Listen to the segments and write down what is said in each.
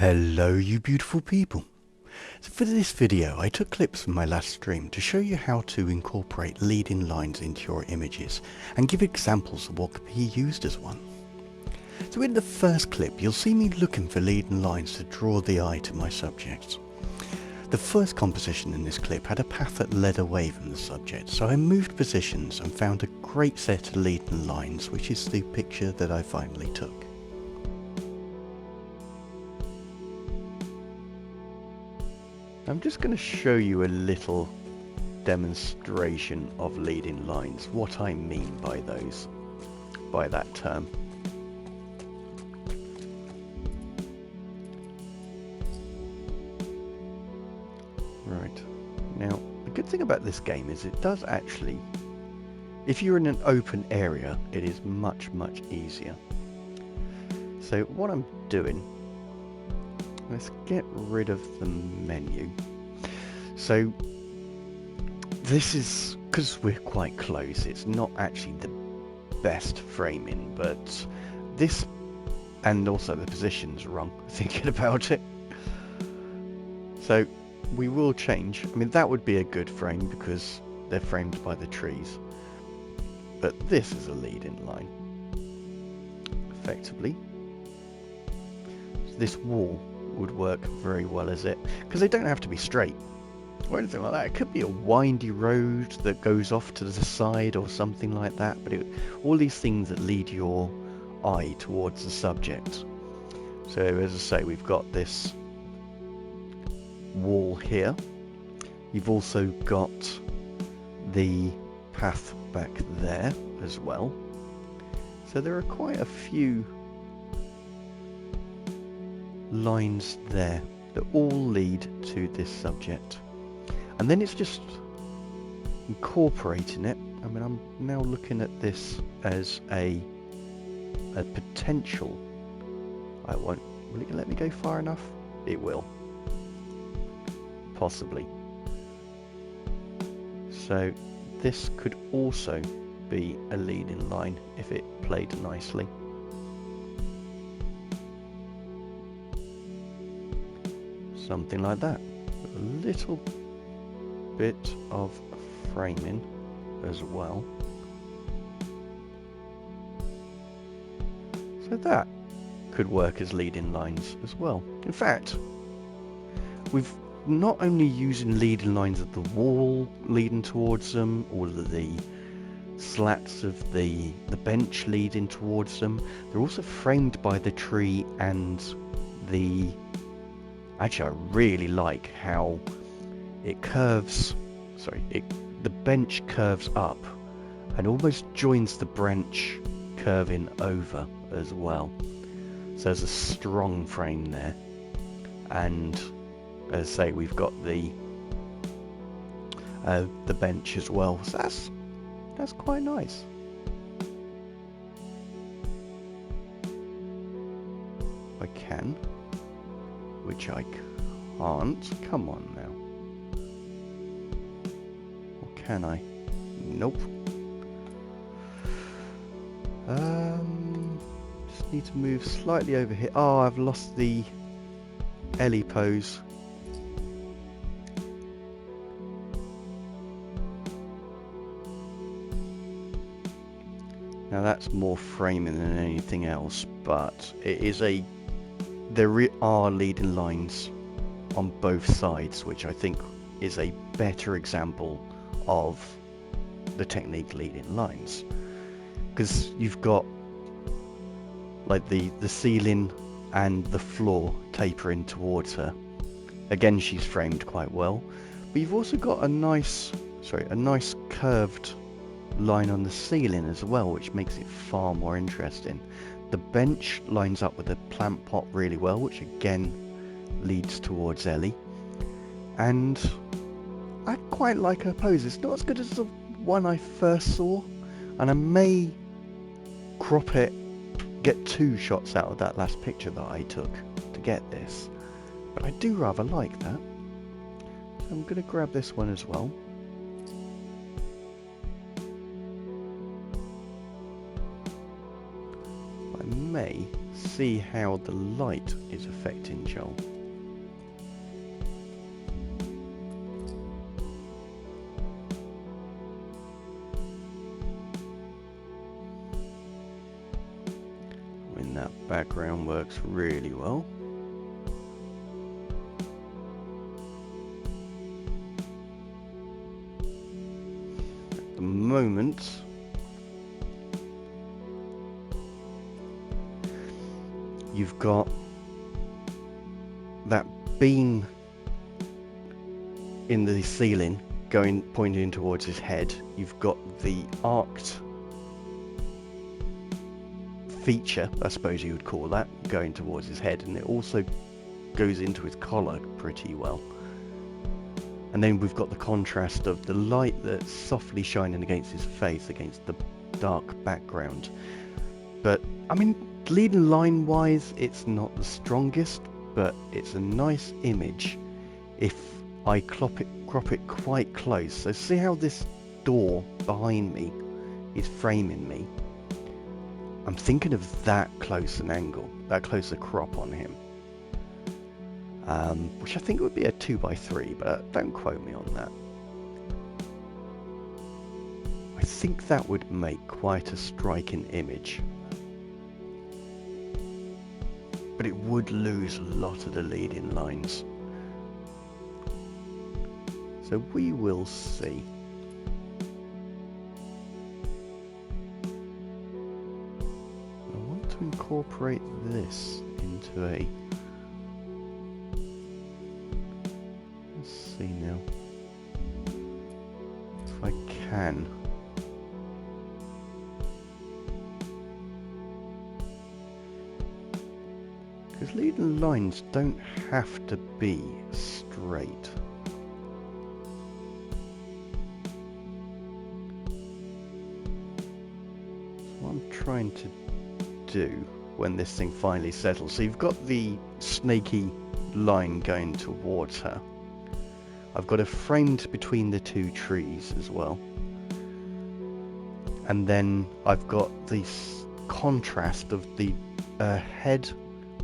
Hello you beautiful people. So for this video I took clips from my last stream to show you how to incorporate leading lines into your images and give examples of what could be used as one. So in the first clip you'll see me looking for leading lines to draw the eye to my subjects. The first composition in this clip had a path that led away from the subject, so I moved positions and found a great set of leading lines, which is the picture that I finally took. I'm just going to show you a little demonstration of leading lines, what I mean by those, by that term. Right, now the good thing about this game is it does actually, if you're in an open area, it is much easier. So what I'm doing, let's get rid of the menu. So this is, because we're quite close, it's not actually the best framing, but this, and also the position's wrong, thinking about it. So we will change. I mean, that would be a good frame because they're framed by the trees. But this is a leading line, effectively. So this wall would work very well as it, because they don't have to be straight or anything like that. It could be a windy road that goes off to the side or something like that, but all these things that lead your eye towards the subject. So as I say, we've got this wall here. You've also got the path back there as well. So there are quite a few lines there that all lead to this subject, and then it's just incorporating it. I mean, I'm now looking at this as a potential. Will it let me go far enough? It will, possibly. So this could also be a leading line if it played nicely. Something like that. A little bit of framing as well. So that could work as leading lines as well. In fact, we've not only using leading lines of the wall leading towards them, all of the slats of the bench leading towards them, they're also framed by the tree and the... Actually, I really like how it curves, the bench curves up and almost joins the branch curving over as well. So there's a strong frame there. And as I say, we've got the bench as well. So that's quite nice. I can. Which I can't. Come on now. Or can I? Nope. Just need to move slightly over here. Oh, I've lost the Ellie pose. Now that's more framing than anything else, but it is a... There are leading lines on both sides, which I think is a better example of the technique leading lines. Because you've got like the ceiling and the floor tapering towards her. Again, she's framed quite well. But you've also got a nice curved line on the ceiling as well, which makes it far more interesting. The bench lines up with the plant pot really well, which again leads towards Ellie. And I quite like her pose. It's not as good as the one I first saw, and I may crop it, get 2 shots out of that last picture that I took to get this. But I do rather like that. So I'm going to grab this one as well. I may may see how the light is affecting Joel. When that background works really well. At the moment, you've got that beam in the ceiling pointing towards his head. You've got the arced feature, I suppose you would call that, going towards his head, and it also goes into his collar pretty well. And then we've got the contrast of the light that's softly shining against his face against the dark background. But I mean, leading line wise, it's not the strongest, but it's a nice image if I crop it quite close. So see how this door behind me is framing me? I'm thinking of that close an angle, that close a crop on him, which I think would be a 2x3, but don't quote me on that. I think that would make quite a striking image, but it would lose a lot of the leading lines. So we will see. Incorporate this into a, let's see now if I can. Because leading lines don't have to be straight. So what I'm trying to do when this thing finally settles. So you've got the snaky line going towards her. I've got it framed between the two trees as well. And then I've got this contrast of the head,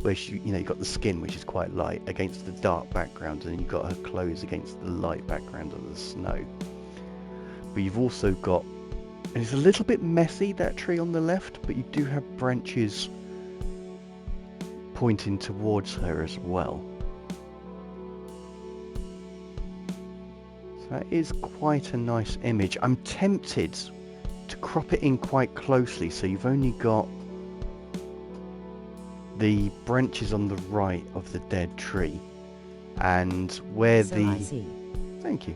where you've got the skin, which is quite light, against the dark background, and you've got her clothes against the light background of the snow. But you've also got, and it's a little bit messy, that tree on the left, but you do have branches pointing towards her as well. So that is quite a nice image. I'm tempted to crop it in quite closely, so you've only got the branches on the right of the dead tree, and where thank you,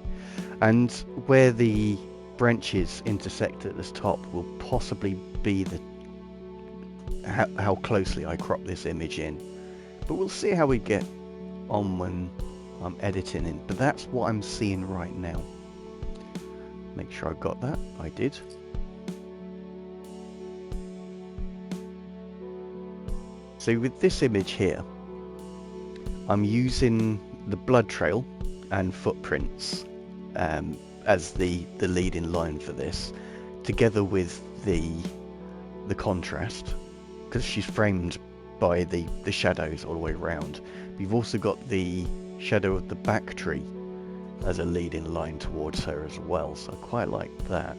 and where the branches intersect at the top will possibly be the how closely I crop this image in. But we'll see how we get on when I'm editing it. But that's what I'm seeing right now. Make sure I got that. I did. So with this image here, I'm using the blood trail and footprints as the leading line for this, together with the contrast, because she's framed by the shadows all the way around. You've also got the shadow of the back tree as a leading line towards her as well, so I quite like that.